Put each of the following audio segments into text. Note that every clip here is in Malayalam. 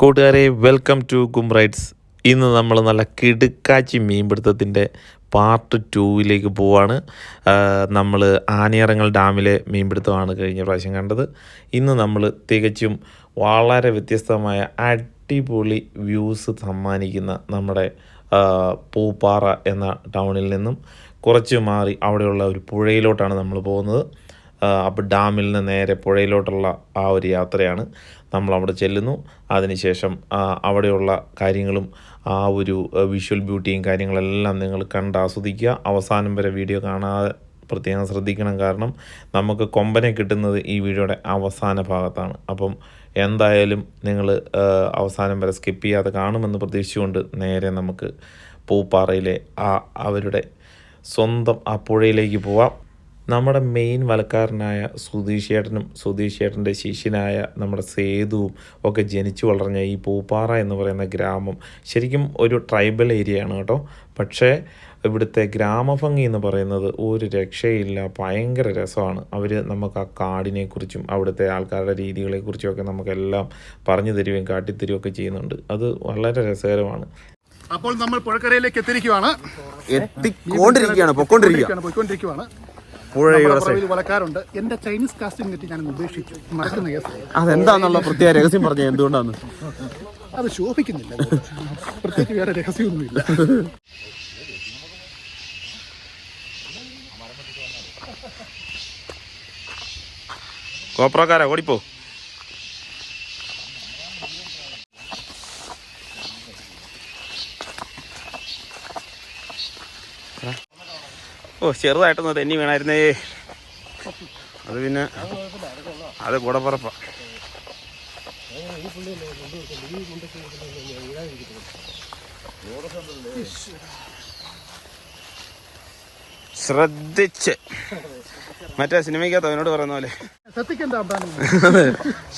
കൂട്ടുകാരെ വെൽക്കം ടു കുംറൈറ്റ്സ്. ഇന്ന് നമ്മൾ നല്ല കിടുക്കാച്ചി മീൻപിടുത്തത്തിൻ്റെ പാർട്ട് 2 പോവാണ്. നമ്മൾ ആനിയറങ്ങൽ ഡാമിലെ മീൻപിടുത്തമാണ് കഴിഞ്ഞ പ്രാവശ്യം കണ്ടത്. ഇന്ന് നമ്മൾ തികച്ചും വളരെ വ്യത്യസ്തമായ അടിപൊളി വ്യൂസ് സമ്മാനിക്കുന്ന നമ്മുടെ പൂപ്പാറ എന്ന ടൗണിൽ നിന്നും കുറച്ച് മാറി അവിടെയുള്ള ഒരു പുഴയിലോട്ടാണ് നമ്മൾ പോകുന്നത്. അപ്പോൾ ഡാമിൽ നിന്ന് നേരെ പുഴയിലോട്ടുള്ള ആ ഒരു യാത്രയാണ്. നമ്മളവിടെ ചെല്ലുന്നു. അതിനുശേഷം അവിടെയുള്ള കാര്യങ്ങളും ആ ഒരു വിഷ്വൽ ബ്യൂട്ടിയും കാര്യങ്ങളെല്ലാം നിങ്ങൾ കണ്ട് ആസ്വദിക്കുക. അവസാനം വരെ വീഡിയോ കാണാതെ പ്രത്യേകം ശ്രദ്ധിക്കണം. കാരണം നമുക്ക് കൊമ്പനെ കിട്ടുന്നത് ഈ വീഡിയോയുടെ അവസാന ഭാഗത്താണ്. അപ്പം എന്തായാലും നിങ്ങൾ അവസാനം വരെ സ്കിപ്പ് ചെയ്യാതെ കാണുമെന്ന് പ്രതീക്ഷിച്ചുകൊണ്ട് നേരെ നമുക്ക് പൂപ്പാറയിലെ അവരുടെ സ്വന്തം ആ പുഴയിലേക്ക് പോവാം. നമ്മുടെ മെയിൻ വലക്കാരനായ സുധീഷ് ചേട്ടൻ്റെ ശിഷ്യനായ നമ്മുടെ സേതുവും ഒക്കെ ജനിച്ചു വളർന്ന ഈ പൂപ്പാറ എന്ന് പറയുന്ന ഗ്രാമം ശരിക്കും ഒരു ട്രൈബൽ ഏരിയയാണ് കേട്ടോ. പക്ഷേ ഇവിടുത്തെ ഗ്രാമഭംഗി എന്ന് പറയുന്നത് ഒരു രക്ഷയില്ല, ഭയങ്കര രസമാണ്. അവർ നമുക്ക് ആ കാടിനെക്കുറിച്ചും അവിടുത്തെ ആൾക്കാരുടെ രീതികളെക്കുറിച്ചുമൊക്കെ നമുക്കെല്ലാം പറഞ്ഞു തരികയും കാട്ടിത്തരികയൊക്കെ ചെയ്യുന്നുണ്ട്. അത് വളരെ രസകരമാണ്. അപ്പോൾ നമ്മൾ പുഴക്കരയിലേക്ക് പോയിക്കൊണ്ടിരിക്കുകയാണ്. വലക്കാറുണ്ട്. എന്റെ ചൈനീസ് കാസ്റ്റിംഗ് കിട്ടി ഞാൻ ഉപേക്ഷിച്ചു. മറക്കുന്ന കേസ് അതെന്താന്നുള്ള പ്രത്യേക രഹസ്യം പറഞ്ഞ എന്തുകൊണ്ടാണ് അത് ശോഭിക്കുന്നില്ല. പ്രത്യേകിച്ച് വേറെ രഹസ്യമൊന്നുമില്ല. കോപ്രക്കാരാ ഓടിപ്പോ. ചെറുതായിട്ടൊന്ന് തെന്നി വീണായിരുന്നേ. അത് പിന്നെ അത് കൂടപ്പുറപ്പ. ശ്രദ്ധിച്ച് മറ്റേ സിനിമയ്ക്കകത്ത് അവനോട് പറയുന്ന പോലെ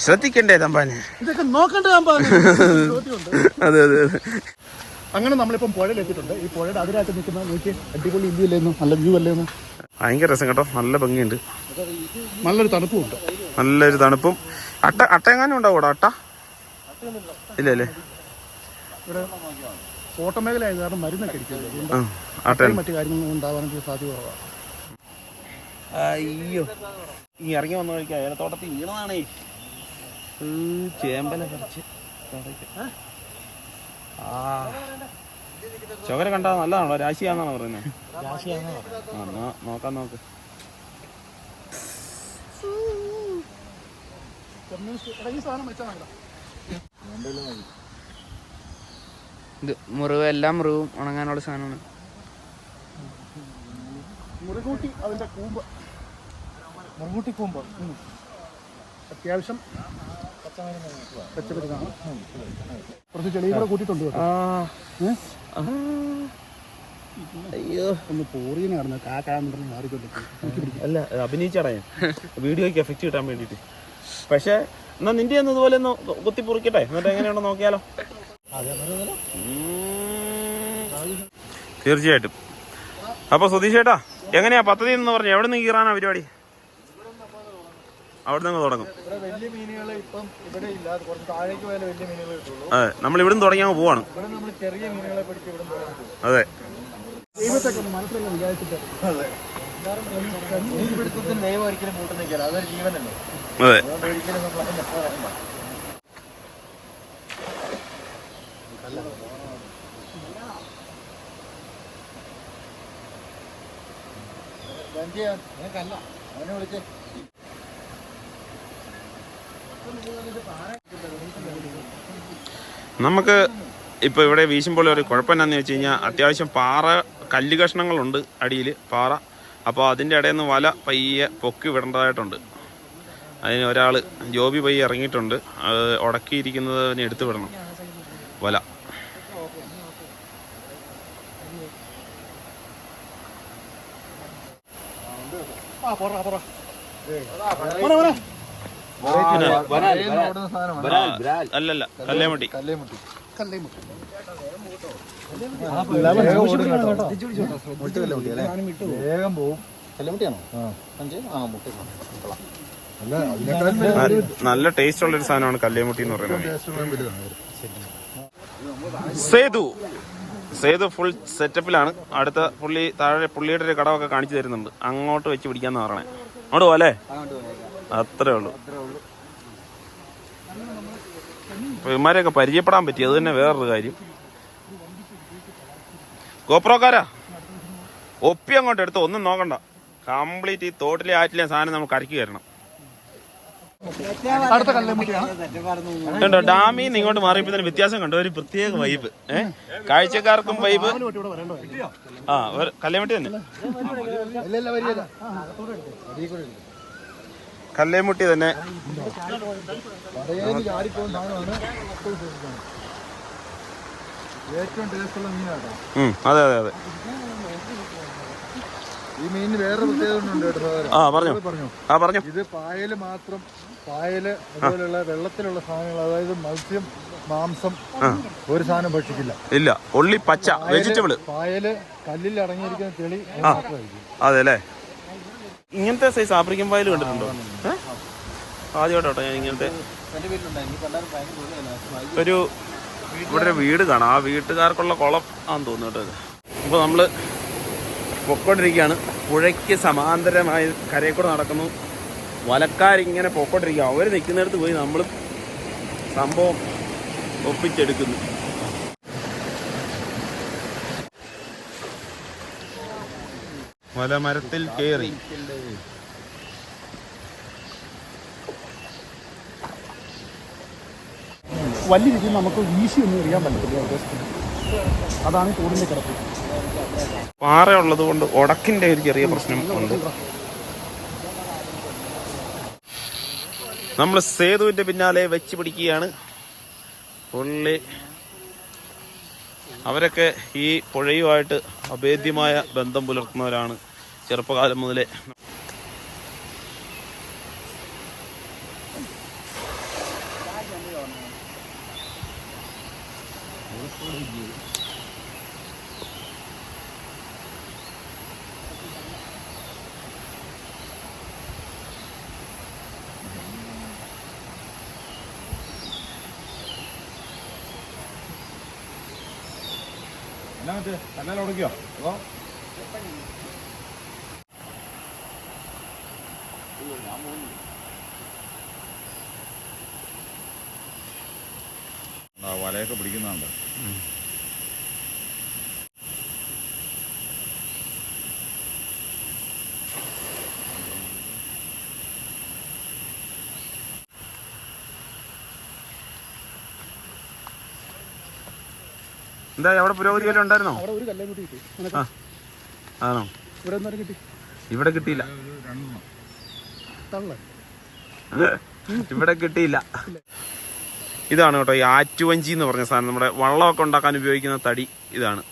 ശ്രദ്ധിക്കണ്ടേ തമ്പാന്, ഇതൊക്കെ നോക്കണ്ടേ തമ്പാന്. അതെ അതെ അതെ. അങ്ങനെ നമ്മളിപ്പം പുഴയിൽ എത്തിയിട്ടുണ്ട്. ഈ പുഴയുടെ അതിരായിട്ട് നിൽക്കുന്ന നോക്കി അടിപൊളി വ്യൂ അല്ലേന്നു, നല്ല വ്യൂ അല്ലേന്നു. ഭയങ്കര രസം കേട്ടോ, നല്ല ഭംഗിയുണ്ട്, നല്ലൊരു തണുപ്പും ഉണ്ട്. നല്ലൊരു തണുപ്പും. അട്ട എങ്ങാനും ഉണ്ടാവൂടാ? അട്ട ഇല്ല അല്ലേ? ഇവിടെ തോട്ടമേഖല ആയത് കാരണം മരുന്നൊക്കെ അടിക്കുന്നത് മറ്റു കാര്യങ്ങളൊന്നും ഉണ്ടാവാനൊക്കെ സാധ്യത കുറവാണ്. അയ്യോ, ഈ ഇറങ്ങി വന്നു കഴിക്കാം ഏലത്തോട്ടത്തിൽ വീണതാണേ. ചേമ്പല പറിച്ച് ചുവര കണ്ടാ നല്ലതാണോ? രാശിയാന്നാണോ പറയുന്നത്? നോക്കാം. ഇത് മുറിവ്, എല്ലാ മുറിവും ഉണങ്ങാനുള്ള സാധനമാണ്. മുറികൂട്ടി അതിന്റെ കൂമ്പ്, മുറികൂട്ടി കൂമ്പ് അത്യാവശ്യം പച്ചമരുന്നാണ്. കുറച്ച് ചെളിയും കൂടെ കൂട്ടിയിട്ടുണ്ട്. അയ്യോ, ഒന്ന് പോറിയെന്ന് പറഞ്ഞു കാക്കാന്ന് മാറിക്കൊണ്ടിരിക്കും. അല്ല, അഭിനയിച്ചാടാ ഞാൻ വീഡിയോയ്ക്ക് എഫക്റ്റ് കിട്ടാൻ വേണ്ടിയിട്ട്. പക്ഷെ എന്നാ നിന്റെ ഒന്ന് ഇതുപോലെ ഒന്ന് കുത്തി പൊറിക്കട്ടെ, എന്നിട്ട് എങ്ങനെയുണ്ടോ നോക്കിയാലോ? തീർച്ചയായിട്ടും. അപ്പോൾ സുധീഷ് ചേട്ടാ, എങ്ങനെയാ പദ്ധതി എന്ന് പറഞ്ഞു? എവിടെ നിന്ന് കീറാനാ പരിപാടി? അവിടെ നിന്ന് തുടങ്ങും. അതെ, നമ്മൾ ഇവിടുന്ന് തുടങ്ങി അങ്ങ് പോവാണ്. അതെ, അതെ. നമുക്ക് ഇപ്പോൾ ഇവിടെ വീശുമ്പോൾ ഒരു കുഴപ്പം എന്നാന്ന് വെച്ച് കഴിഞ്ഞാൽ അത്യാവശ്യം കല്ല് കഷ്ണങ്ങളുണ്ട് അടിയിൽ പാറ. അപ്പോൾ അതിൻ്റെ ഇടയിൽ നിന്ന് വല പയ്യെ പൊക്കി വിടേണ്ടതായിട്ടുണ്ട്. അതിന് ഒരാൾ ജോബി പയ്യെ ഇറങ്ങിയിട്ടുണ്ട്. അത് ഉടക്കിയിരിക്കുന്നതിനെ എടുത്തു വിടണം വല. അല്ലല്ല, കല്ലേമുട്ടി. വേഗം പോവും. കല്ലുമുട്ടിയാണോ? മുട്ട നല്ല ടേസ്റ്റ് ഉള്ളൊരു സാധനമാണ് കല്ലേമുട്ടി എന്ന് പറയുന്നത്. സേതു ഫുൾ സെറ്റപ്പിലാണ്. അടുത്ത പുള്ളിയുടെ ഒരു കടമൊക്കെ കാണിച്ചു തരുന്നുണ്ട്. അങ്ങോട്ട് വെച്ച് പിടിക്കാന്ന് പറയണേ. അങ്ങോട്ട് പോവാല്ലേ? അത്രേ ഉള്ളൂ. ഇവന്മാരെയൊക്കെ പരിചയപ്പെടാൻ പറ്റി, അത് തന്നെ വേറൊരു കാര്യം. ഗോപ്രോക്കാരാ ഒപ്പി അങ്ങോട്ട് എടുത്ത് ഒന്നും നോക്കണ്ട. കംപ്ലീറ്റ് ഈ തോട്ടിലെ ആറ്റിലെ സാധനം നമുക്ക് കരക്കി കയറണം. കണ്ടോ, ഡാമിൽ നിന്ന് ഇങ്ങോട്ട് മാറിയപ്പോ തന്നെ വ്യത്യാസം കണ്ടോ, ഒരു പ്രത്യേക വൈബ്. കാഴ്ചക്കാർക്കും വൈബ്. ആ കല്ലേമുട്ടി തന്നെ, കല്ലേമുട്ടി തന്നെ. ഏറ്റവും ടേസ്റ്റുള്ള മീനാട്ടോ. അതെ അതെ അതെ. ഈ മീനിന് വേറൊരു പ്രത്യേകത ഉണ്ട് കേട്ടോ. പറഞ്ഞു. ഇത് പായല് മാത്രം, പായല് അതുപോലെയുള്ള വെള്ളത്തിലുള്ള സാധനങ്ങൾ, അതായത് മത്സ്യം, മാംസം ഒരു സാധനം ഭക്ഷിക്കില്ല. ഇല്ല, ഒള്ളി പച്ച വെജിറ്റബിള്. പായല് കല്ലിൽ അടങ്ങിയിരിക്കുന്ന തെളി അതെ അല്ലേ. ഇങ്ങനത്തെ സൈസ് ആഫ്രിക്കൻ പായൽ കണ്ടിട്ടുണ്ടോ? ആദ്യമായിട്ടോ ഞാൻ ഇങ്ങനത്തെ ഇവിടെ ഒരു വീട് കാണാം. ആ വീട്ടുകാർക്കുള്ള കുളം ആണെന്ന് തോന്നുന്നു കേട്ടോ. അപ്പോൾ നമ്മൾ പൊക്കോണ്ടിരിക്കുകയാണ്. പുഴയ്ക്ക് സമാന്തരമായി കരയിൽ കൂടെ നടക്കുന്നു. വലക്കാരിങ്ങനെ പൊക്കോണ്ടിരിക്കുക. അവർ നിൽക്കുന്നിടത്ത് പോയി നമ്മൾ സംഭവം ഒപ്പിച്ചെടുക്കുന്നു. വലമരത്തിൽ കയറി. വലിയ രീതിയിൽ നമുക്ക് വീശി ഒന്നും എറിയാൻ പറ്റില്ല. അതാണ് തോടിന്റെ കിടപ്പ്. പാറ ഉള്ളത് കൊണ്ട് ഉടക്കിന്റെ ഒരു ചെറിയ പ്രശ്നം ഉണ്ട്. നമ്മൾ സേതുവിന്റെ പിന്നാലെ വെച്ച് പിടിക്കുകയാണ്. പുള്ളി അവരൊക്കെ ഈ പുഴയുമായിട്ട് അഭേദ്യമായ ബന്ധം പുലർത്തുന്നവരാണ് ചെറുപ്പകാലം മുതലേ. ഉടക്കിയോ? വലയൊക്കെ പിടിക്കുന്നുണ്ട്. എന്താ അവിടെ പുരോഗതി വല്ലതും ഉണ്ടായിരുന്നോ? അവിടെ ഒരു കല്ലേമുട്ടി കിട്ടി. ആണോ? ഇവിടെ ഒന്നും കിട്ടി? ഇവിടെ കിട്ടിയില്ല. ഇവിടെ കിട്ടിയില്ല. ഇതാണ് കേട്ടോ ഈ ആറ്റുവഞ്ചി എന്ന് പറഞ്ഞ സാധനം. നമ്മുടെ വള്ളമൊക്കെ ഉണ്ടാക്കാൻ ഉപയോഗിക്കുന്ന തടി ഇതാണ്.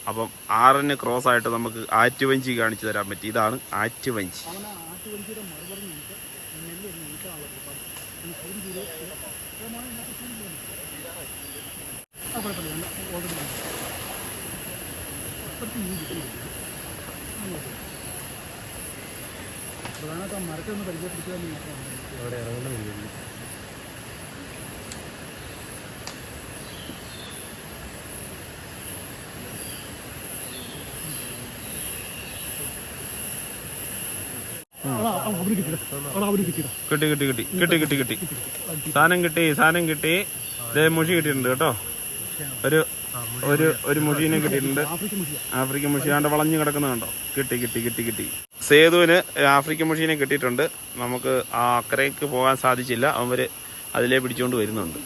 അപ്പം 6 ക്രോസ് ആയിട്ട് നമുക്ക് ആറ്റുവഞ്ചി കാണിച്ചു തരാൻ പറ്റി. ഇതാണ് ആറ്റുവഞ്ചി. മരത്തൊന്ന് പരിചയപ്പെടുത്താൻ അവിടെ ഇറങ്ങുന്ന വീടുണ്ട്. കിട്ടി. സാധനം കിട്ടി. മുഷി കിട്ടിയിട്ടുണ്ട് കേട്ടോ. ഒരു മുഷീനെ കിട്ടിയിട്ടുണ്ട്. ആഫ്രിക്കൻ മുഷി ആണ്ട് വളഞ്ഞു കിടക്കുന്നുണ്ടോ? കിട്ടി. സേതുവിന് ആഫ്രിക്കൻ മുഷീനെ കിട്ടിയിട്ടുണ്ട്. നമുക്ക് ആ അക്കരയ്ക്ക് പോകാൻ സാധിച്ചില്ല. അവര് അതിലേ പിടിച്ചുകൊണ്ട് വരുന്നുണ്ട്.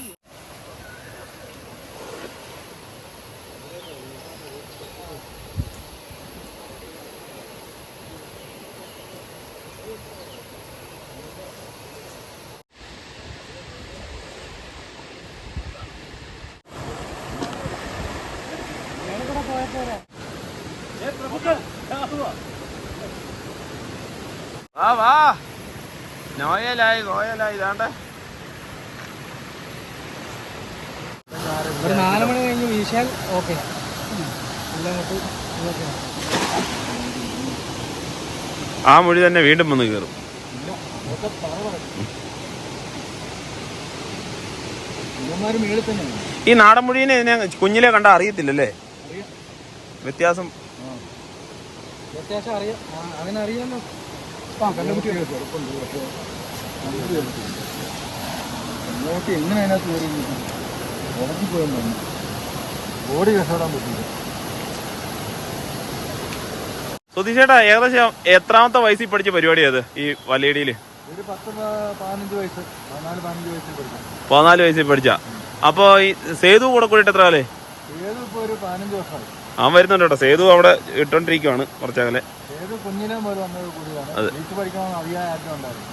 വാ നോയലായി ഇതാണ്ട്. ഒരു 4 മണി കഴിഞ്ഞ് വീശാൽ ഓക്കെ. ആ മൊഴി തന്നെ വീണ്ടും വന്ന് കയറും. ഇവന്മാര് മേളിൽ തന്നെയാണ്. ഈ നാടൻ മുഴീനെ ഇതിനെ കുഞ്ഞിലെ കണ്ടാൽ അറിയത്തില്ലല്ലേ വ്യത്യാസം? വ്യത്യാസം അറിയാം, അങ്ങനെ അറിയാമല്ലോ. കല്ലുകുട്ടി ചെറുപ്പുണ്ട്, പക്ഷേ നോക്കി എങ്ങനെ അതിനകത്ത് കയറി ഉടക്കിപ്പോയെന്ന് പറഞ്ഞു. ബോഡി രക്ഷപ്പെടാൻ പറ്റില്ല. സുധീഷേട്ടാ, ഏകദേശം എത്രാമത്തെ വയസ്സിൽ പഠിച്ച പരിപാടിയത് ഈ വലയിടിയില്? ഒരു 10-15 വയസ്സ്, 14-15 വയസ്സിൽ പഠിക്കും. 14 വയസ്സിൽ പഠിച്ച. അപ്പൊ ഈ സേതു കൂടെ കൂടിയിട്ട് എത്ര കാലേ? ഏത് ഇപ്പോൾ ഒരു 15 വർഷമായി. അവൻ വരുന്നുണ്ട് കേട്ടോ. സേതു അവിടെ ഇട്ടോണ്ടിരിക്കുവാണ് കുറച്ചകലെ. ഏത് കുഞ്ഞിനെ പോലെ വന്നത് കൂടിയാണ്. വീട്ടിൽ പഠിക്കണമെന്ന് അറിയാൻ ആഗ്രഹം ഉണ്ടായിരുന്നു.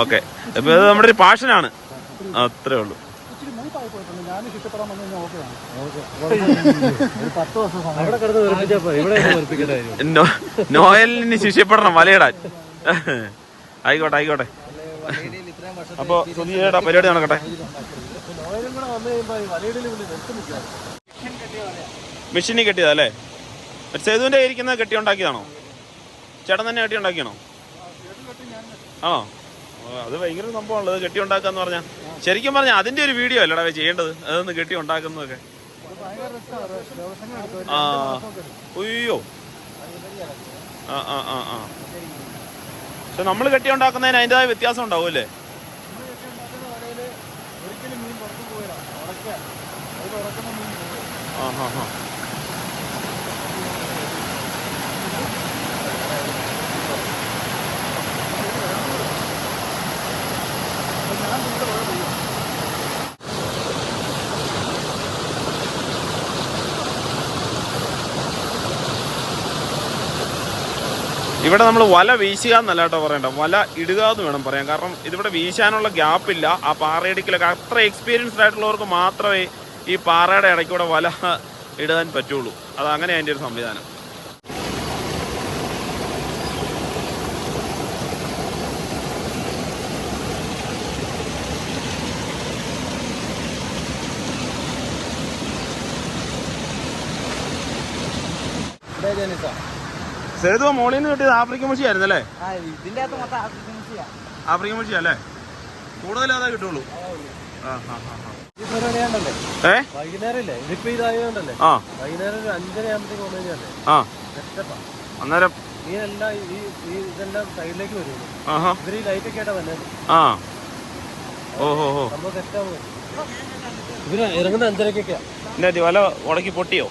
ഓക്കെ. അപ്പൊ ഇത് നമ്മുടെ ഒരു പാഷനാണ്, അത്രേ ഉള്ളൂ. ഞാൻ ഇഷ്ടപ്പെടാൻ വന്നു കഴിഞ്ഞാൽ ഓക്കെയാണ്. നോയലിന് ശിഷ്യപ്പെടണം വലയിടാൻ. ആയിക്കോട്ടെ ആയിക്കോട്ടെ. അപ്പൊ സുധീഷേട്ടാ പരിപാടി നടക്കട്ടെ. മെഷീനിൽ കെട്ടിയതല്ലേ? സേതുവിന്റെ ഇരിക്കുന്നത് കെട്ടി ഉണ്ടാക്കിയതാണോ? ചേട്ടൻ തന്നെ കെട്ടി ഉണ്ടാക്കിയാണോ? ആണോ? അത് ഭയങ്കര സംഭവമുള്ളത് കെട്ടി ഉണ്ടാക്കാന്ന് പറഞ്ഞാൽ. ശരിക്കും പറഞ്ഞാൽ അതിന്റെ ഒരു വീഡിയോ അല്ലടാ ചെയ്യേണ്ടത്, അതൊന്ന് കെട്ടി ഉണ്ടാക്കുന്നതൊക്കെ. ആ അയ്യോ. ആ ആ ആ ആ പക്ഷെ നമ്മൾ കെട്ടി ഉണ്ടാക്കുന്നതിന് അതിൻ്റെതായ വ്യത്യാസം ഉണ്ടാവും അല്ലേ? ആ ഹാ ഹാ. ഇവിടെ നമ്മൾ വല വീശുക എന്നല്ല കേട്ടോ പറയണ്ട, വല ഇടുക എന്ന് വേണം പറയാൻ. കാരണം ഇതിവിടെ വീശാനുള്ള ഗ്യാപ്പില്ല. ആ പാറയിടിക്കലൊക്കെ അത്ര എക്സ്പീരിയൻസ്ഡ് ആയിട്ടുള്ളവർക്ക് മാത്രമേ ഈ പാറയുടെ ഇടയ്ക്കൂടെ വല ഇടാൻ പറ്റുള്ളൂ. അത് അങ്ങനെ അതിൻ്റെ ഒരു സംവിധാനം. സേതു മോളിൽ നിന്ന് കിട്ടിയത് ആഫ്രിക്കൻ മുഷിയായിരുന്നു അല്ലേ? ആഫ്രിക്കൻ മുഷിയല്ലേ? കൂടുതൽ അതാ കിട്ടുള്ളൂ. വൈകുന്നേരം ഇല്ലേ, ഇതിപ്പോ ഇതായതുകൊണ്ടല്ലേ വൈകുന്നേരം ഒരു 5:30 ആകുമ്പോഴത്തേക്ക് വന്നു കഴിഞ്ഞാലേ അന്നേരം മീനെല്ലാം ഇതെല്ലാം സൈഡിലേക്ക് വരുള്ളൂ. ഇവര് ഈ ലൈറ്റൊക്കെ ആയിട്ടാ വന്നത്. സംഭവം തെറ്റാവുന്നത്. ഇവര് ഇറങ്ങുന്ന 5:30-ക്കൊക്കെയാ. വല ഉടക്കി പൊട്ടിയോ?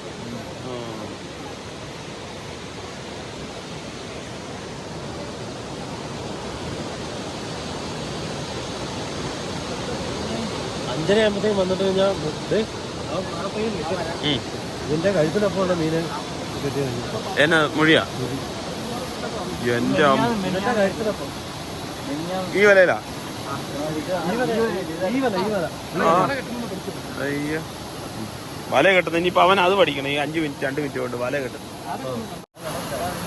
ആകുമ്പോഴത്തേക്കും വന്നിട്ട് കഴിഞ്ഞാൽ ഇതിന്റെ കഴുത്തിനൊപ്പമുള്ള മീന് എന്നാ മൊഴിയാ? എന്റെ കഴുത്തിനൊപ്പം ഈ വലയിലാ? അയ്യോ, വല കെട്ടുന്നു. ഇനിയിപ്പോ അവൻ അത് പഠിക്കണം. ഈ 5 മിനിറ്റ് 2 മിനിറ്റ് കൊണ്ട് വല കെട്ടുന്നു.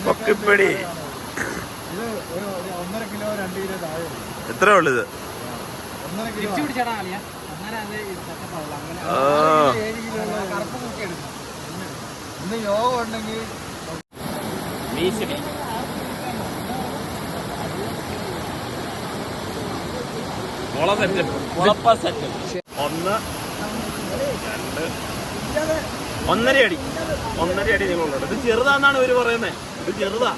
പൊക്കിപ്പിടി. 1.5 കിലോ 2 കിലോ താഴെ. എത്രേ ഉള്ളു ഇത്? 1.5 കിലോ. ഇന്ന് യോഗ ഉണ്ടെങ്കിൽ ഒന്നര അടി നീളമുണ്ട്. ഇത് ചെറുതാന്നാണ് ഇവര് പറയുന്നത്. ഇത് ചെറുതാ.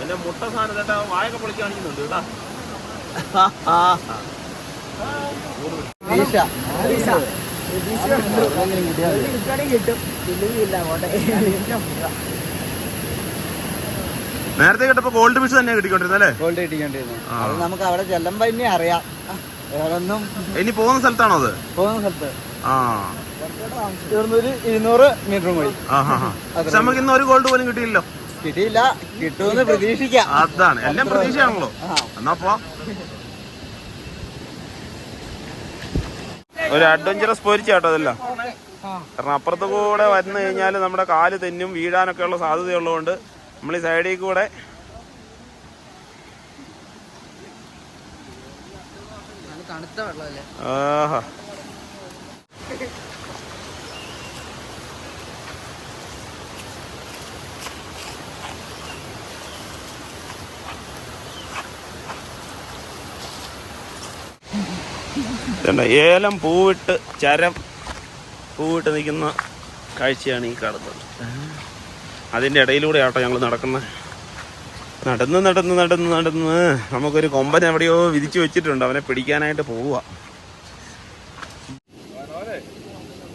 എന്റെ മുട്ട സാധനം കേട്ടാ വായൊക്കെ പൊളിച്ച് കാണിക്കുന്നുണ്ട് കേട്ടാ. നേരത്തെ കേട്ടപ്പോ ഗോൾഡ് ഫിഷ് തന്നെ കിട്ടിക്കൊണ്ടിരുന്നല്ലേ? ഗോൾഡ് കിട്ടിക്കൊണ്ടിരുന്നു. അത് നമുക്ക് അവിടെ ചെല്ലുമ്പോ ഇനി അറിയാം. വേറൊന്നും. ഇനി പോകുന്ന സ്ഥലത്താണോ അത്? പോകുന്ന സ്ഥലത്ത് ആ 200 മീറ്റർ പോയി. നമുക്ക് ഇന്ന് ഒരു ഗോൾഡ് പോലും കിട്ടിയില്ലല്ലോ. കിട്ടിയില്ല, കിട്ടുമെന്ന് പ്രതീക്ഷിക്കാം. അതാണ്, എല്ലാം പ്രതീക്ഷയാണല്ലോ. എന്നാ പോ. ഒരു അഡ്വഞ്ചറസ് പോരിച്ചാട്ടോ അതല്ല. കാരണം അപ്പുറത്ത് കൂടെ വന്നു കഴിഞ്ഞാൽ നമ്മുടെ കാല് തെന്നും വീഴാനൊക്കെ ഉള്ള സാധ്യതയുള്ളതുകൊണ്ട് നമ്മൾ ഈ സൈഡിൽ കൂടെ തണുത്ത വെള്ളമല്ലേ. ആഹാ. ഇതുണ്ട്, ഏലം പൂവിട്ട് ചരം പൂവിട്ട് നിൽക്കുന്ന കാഴ്ചയാണ് ഈ കാണുന്നത്. അതിൻ്റെ ഇടയിലൂടെ ആട്ടോ ഞങ്ങൾ നടക്കുന്നത്. നടന്ന് നമുക്കൊരു കൊമ്പൻ എവിടെയോ വിരിച്ചു വെച്ചിട്ടുണ്ട്, അവനെ പിടിക്കാനായിട്ട് പോവുക.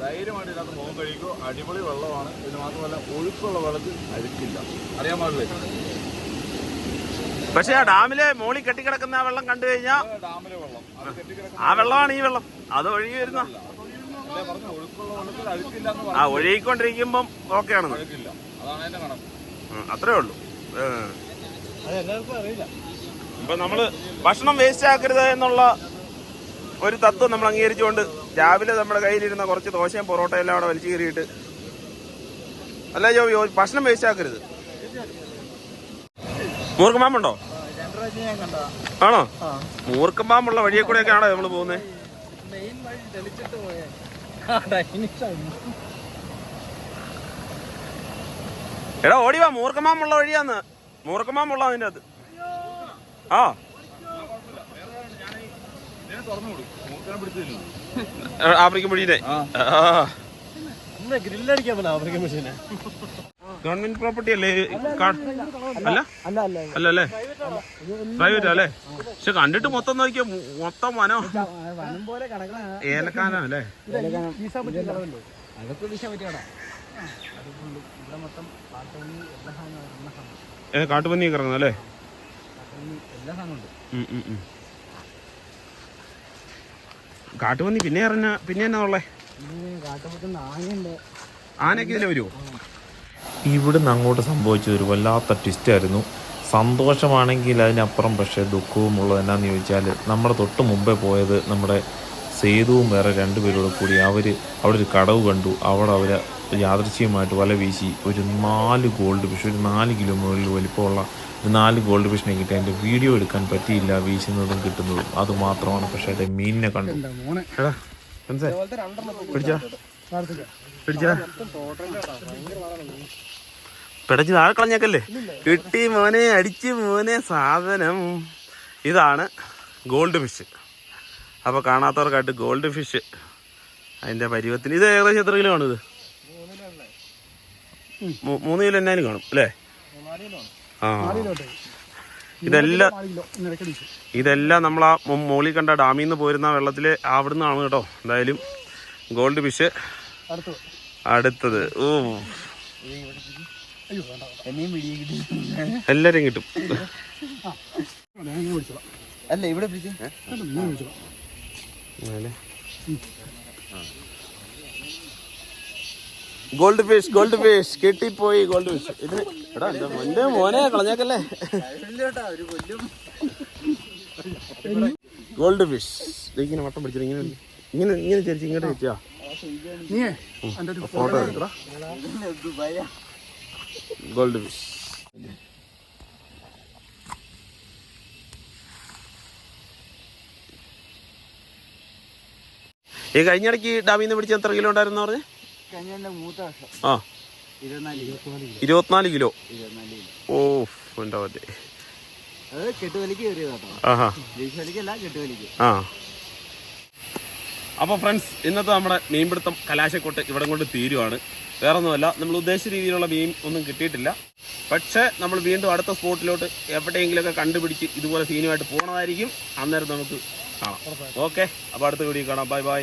ധൈര്യമായിട്ട് ഇതിനകത്ത് മുഖം കഴിക്കോ. അടിപൊളി വെള്ളമാണ്. ഇത് മാത്രമല്ല ഒഴുക്കുള്ള വെള്ളത്തിൽ അഴുക്കില്ല. അറിയാൻ പാടില്ലേ? പക്ഷെ ആ ഡാമിലെ മോളിൽ കെട്ടിക്കിടക്കുന്ന ആ വെള്ളം കണ്ടു കഴിഞ്ഞാൽ ഡാമിലെ വെള്ളം അത് കെട്ടിക്കിടക്കുന്ന ആ വെള്ളമാണ് ഈ വെള്ളം. അത് ഒഴുകി വരുന്ന പറഞ്ഞു ഒഴുക്കുള്ള വെള്ളത്തിൽ അഴുക്കില്ല എന്ന് ആ ഒഴുകിക്കൊണ്ടിരിക്കുമ്പം ഓക്കെ ആണെന്ന്. പറഞ്ഞില്ല. അതാണ് അതിന്റെ കണക്ക്. അത്രേ ഉള്ളൂ. അതെല്ലാവർക്കും അറിയില്ല. ഇപ്പൊ നമ്മള് ഭക്ഷണം വേസ്റ്റ് ആക്കരുത് എന്നുള്ള ഒരു തത്വം നമ്മൾ അംഗീകരിച്ചുകൊണ്ട് രാവിലെ നമ്മുടെ കയ്യിലിരുന്ന കുറച്ച് ദോശയും പൊറോട്ടയും എല്ലാം അവിടെ വലിച്ചു കയറിയിട്ട് അല്ല ഭക്ഷണം വേസ്റ്റ് ആക്കരുത്. മൂർക്കമ്പാമ്പുണ്ടോ? ആണോ? മൂർക്കമ്പാമ്പുള്ള വഴിയെ കൂടെയൊക്കെ ആണോ നമ്മൾ പോകുന്നത്? എടാ ഓടിവാ, മൂർക്കമ്പാമ്പുള്ള വഴിയാന്ന്. മൂർക്കമ്പാമ്പുള്ള അതിൻ്റെ അത്. ആ ആഫ്രിക്കൻ പിടിയില്ലേ? ഗ്രില്ലടിക്കാൻ പോലെ ആഫ്രിക്കൻ മെഷീനെ. ഗവൺമെന്റ് പ്രോപ്പർട്ടി അല്ലേ? അല്ല അല്ലേ, പ്രൈവറ്റ് അല്ലേ? പക്ഷെ കണ്ടിട്ട് മൊത്തം നോക്കിയ മൊത്തം വനോ ഏലക്കാനല്ലേ? കാട്ടുപന്നിയൊക്കെ ഇറങ്ങുന്നത് അല്ലേ? കാട്ടുപന്നി പിന്നെ എന്നാ ഉള്ളേ? ആനയൊക്കെ ഇതിൽ വരുമോ? ഇവിടുന്ന് അങ്ങോട്ട് സംഭവിച്ചതൊരു വല്ലാത്ത ട്വിസ്റ്റായിരുന്നു. സന്തോഷമാണെങ്കിൽ അതിനപ്പുറം പക്ഷേ ദുഃഖവും ഉള്ളത് എന്നാന്ന് ചോദിച്ചാൽ നമ്മുടെ തൊട്ട് മുമ്പേ പോയത് നമ്മുടെ സേതുവും വേറെ രണ്ടുപേരോട് കൂടി അവിടെ ഒരു കടവ് കണ്ടു. അവിടെ അവർ യാദൃശ്ചികമായിട്ട് വല വീശി ഒരു 4 ഗോൾഡ് ഫിഷ്, ഒരു 4 കിലോ മുകളിൽ വലിപ്പമുള്ള ഒരു 4 ഗോൾഡ് ഫിഷിനെ കിട്ടി. അതിൻ്റെ വീഡിയോ എടുക്കാൻ പറ്റിയില്ല, വീശുന്നതും കിട്ടുന്നതും അതുമാത്രമാണ്. പക്ഷേ അതിൻ്റെ മീനിനെ കണ്ടു. എടാ പിടിച്ചാ പിടച്ച് താഴെ കളഞ്ഞേക്കല്ലേ? കിട്ടി മോനെ, അടിച്ച് മോനെ സാധനം. ഇതാണ് ഗോൾഡ് ഫിഷ്. അപ്പോൾ കാണാത്തവർക്കായിട്ട് ഗോൾഡ് ഫിഷ് അതിൻ്റെ പരുവത്തിന്. ഇത് ഏകദേശം എത്ര കിലോ ആണ്? ഇത് 3 കിലോ എന്നാലും കാണും അല്ലേ? ആ ഇതെല്ലാം നമ്മൾ ആ മോളിൽ കണ്ട ഡാമിൽ നിന്ന് പോരുന്ന വെള്ളത്തിൽ അവിടെ നിന്നാണ് കേട്ടോ. എന്തായാലും ഗോൾഡ് ഫിഷ് അടുത്തത്. ഓ എല്ലാരും കിട്ടും. അല്ല ഇവിടെ ഗോൾഡ് ഫിഷ് കെട്ടിപ്പോയി. ഗോൾഡ് ഫിഷ് ഇതിന് എടാ എന്റെ മോനെ കളഞ്ഞേക്കല്ലേ. ഗോൾഡ് ഫിഷ് ഇങ്ങനെ വട്ടം പിടിച്ചിട്ട് ഇങ്ങനെ ചരിച്ച് ഇങ്ങോട്ട് വെച്ചാ ഫോട്ടോ എടുക്കടാ. ഗോൾഡ് ഫിഷ് ഈ കഴിഞ്ഞിടയ്ക്ക് ഡാമിൽ നിന്ന് പിടിച്ച എത്ര കിലോ ഉണ്ടായിരുന്നു പറഞ്ഞേ? ആ 24 കിലോ. ഓ എന്താ മതി. ആ അപ്പോൾ ഫ്രണ്ട്സ്, ഇന്നത്തെ നമ്മുടെ മീൻപിടുത്തം കലാശക്കൊട്ട് ഇവിടെ കൊണ്ട് തീരുവാണ്. വേറെ ഒന്നുമല്ല, നമ്മൾ ഉദ്ദേശിച്ച രീതിയിലുള്ള മീൻ ഒന്നും കിട്ടിയിട്ടില്ല. പക്ഷേ നമ്മൾ വീണ്ടും അടുത്ത സ്പോട്ടിലോട്ട് എവിടെയെങ്കിലുമൊക്കെ കണ്ടുപിടിച്ച് ഇതുപോലെ സീനുമായിട്ട് പോകണമായിരിക്കും. അന്നേരം നമുക്ക് കാണാം. ഓക്കെ, അപ്പോൾ അടുത്ത വീഡിയോ കാണാം. Bye bye.